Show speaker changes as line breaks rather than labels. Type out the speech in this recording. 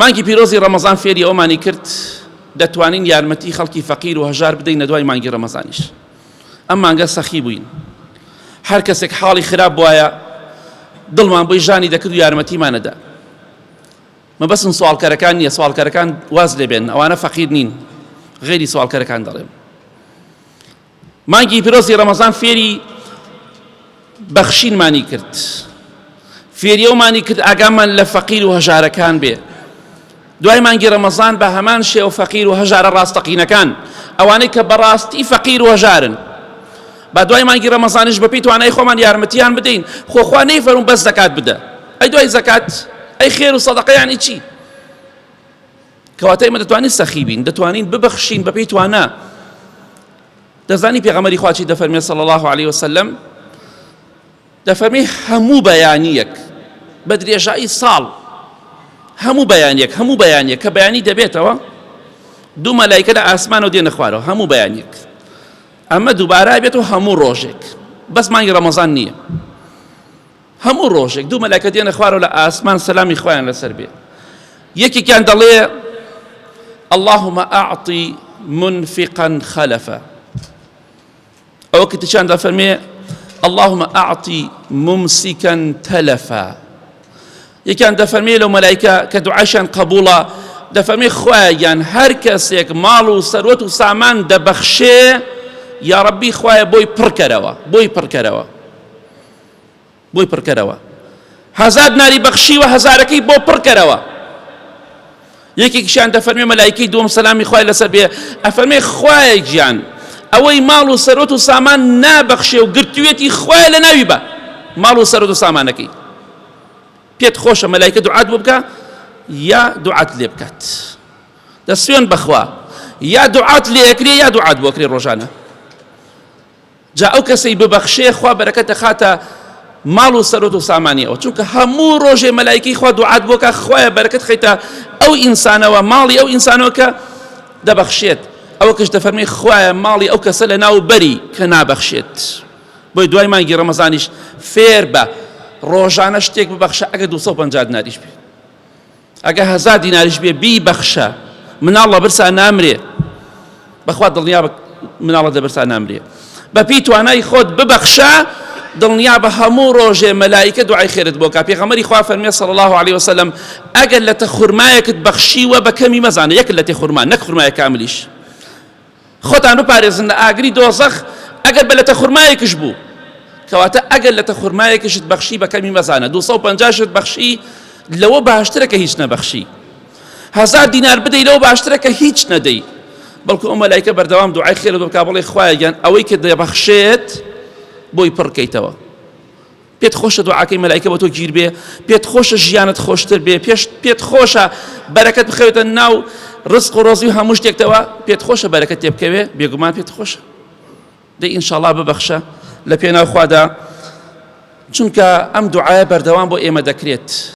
مانگی پیرۆزی ڕەمەزان فێری ئەومانی کرد دەتوانین یارمەتی خەڵکی فەقیر و هەژار بدەینە دوای مانگی ڕەمەزانیش. ئەم مانگە سەخی بووین، هەر کەسێک حاڵی خراپ بووایە دڵمان بۆی ژانی دەکرد و یارمەتیمانەدا. مەبەستم سوالکەرەکان نییە، سوالکەرەکان واز لێبێن، ئەوانە فەقیر نین، غێری سوالکەرەکان دەڵێم. مانگی پیرۆزی ڕەمەزان فێری بەخشینمانی کرد، فێری ئەومانی کرد ئاگامان لە فەقیر و هەژارەکان بێ. دوای مانگی ڕەمەزان بە هەمان شێوە فەقیر و هەژارە ڕاستەقینەکان، ئەوانەی کە بەڕاستی فەقیر و هەژارن، با دوای مانگی ڕەمەزانیش بەپێی توانای خۆمان یارمەتیان بدەین. خۆخوا نەیفەرمون بەس زەکات بدە، ئەی دوای زەکات ئەی خێر و سەدەقە یانی چی؟ کەواتە ئێمە دەتوانین سەخی بین، دەتوانین ببەخشین بەپێی توانا. دەزانی پێغەمبەری خوا چی دەفەرمێ صلی الله علیه وسلم؟ دەفەرمێ هەموو بەیانیەک بە درێژایی ساڵ، هەموو بەیانیەک کە بەیانی دەبێتەوە، دوو مەلایکە لە ئاسمانەوە دێنە خوارەوە، هەموو بەیانیەک. ئەمە دووبارە بێتەوە هەموو ڕۆژێک، بەس مانگی ڕەمەزان نییە، هەموو ڕۆژێک دوو مەلایکە دێنە خوارەوە لە ئاسمان سەلامی خوایان لەسەر بێ. یەکێکیان دەڵێ اللهم ئەعطی منفقا خەلفا، ئەوە کتێکیان دەفەرمێ اللهم ئەعطی ممسكا تلفا. یەکیان دەفەرمێ لەو مەلایکە کە دوعاشیان قبوڵە، دەفەرمێ خوایان هەر کەسێک ماڵ و سەروەت و سامان دەبەخشێ یا ڕەبی خوایە بۆی پڕکەرەوە، هەزار دیناری بەخشیوە هەزارەکەی بۆ پڕکەرەوە. یەکێکیشیان دەفەرمێ مەلایکەی دووەم سەلامی خوای لەسەر بێ، ئەفەرمێ خوایە گیان ئەوەی ماڵ و سەروەت و سامان نابەخشێ و گرتوێتی خوایە لە ناوی بە ماڵ و سەروەت و سامانەکەی. پێت خۆشە مەلایکە دوعات بۆ بکە یا دوعات لێ بکات؟ دەسوێن بەخوا، یا دوعات لێ ئەکرێ یا دوعات بۆ ئەکرێ ڕۆژانە. جا ئەو کەسەی ببەخشێ خوا بەرەکەت دەخاتە ماڵ و سەروەت و سامانی ئەوە، چونکە هەموو ڕۆژێ مەلایکەی خوا دوعات بۆ کە خوایە بەرەکەت خەیتە ئەو ئینسانەوە، ماڵی ئەو ئینسانەوە کە دەبەخشێت. ئەوە کەش دەفەرمێ خوایە ماڵی ئەو کەسە لە ناو بەری کە نابەخشێت. بۆی دوای مانگی ڕەمەزانیش فێر بە ڕۆژانە شتێک ببەخشە، ئەگە 250 دیناریش بێ، ئەگە 1000 دیناریش بێ بیبەخشە. مناڵە برسا نامرێ، بەخوا دڵنیا بە مناڵە دەبرسا نامرێ، بەپێی توانای خۆت ببەخشە، دڵنیا بە هەموو ڕۆژێ مەلایکە دوعای خێرت بۆ کە. پێغەمبەری خوا فەرمێ صلی الله علیه وسلم ئەگەر لە تەخورمایەکت بەخشیوە بە کەمی مەزانە، یەک لە تێخورما نەک خورمایە کاملیش، خۆتان بپارێزن لە ئاگری دۆزەخ ئەگەر بە لە تەخورمایەکش بوو. کەواتە ئەگەر لە تەخورمایەکشت بەخشی بە کەمی مەزانە، 250 بەخشی لەوە باشترە کە هیچ نەبەخشی، 1000 دینار بدەی لەوە باشترە کە هیچ نەدەی. بەڵکو ئەو مەلایکە بەردەوام دوعای خێرت بۆ بکا، بڵێ خوایە گیان ئەوەی کە دەبەخشێت بۆی پڕکەیتەوە. پێت خۆشە دوعاکەی مەلایکە بۆ تۆ گیر بێ، پێت خۆشە ژیانت خۆشتر بێ، پێت خۆشە بەرەکەت بخەوێتە ناو ڕزق و ڕۆزی و هەموو شتێکتەوە، پێت خۆشە بەرەکەت تێ بکەوێ، بێگومان پێت خۆشە. دەی ئینشاءڵڵا ببەخشە لە پێناو خوادا، چونکە ئەم دوعایە بەردەوام بۆ ئێمە دەکرێت.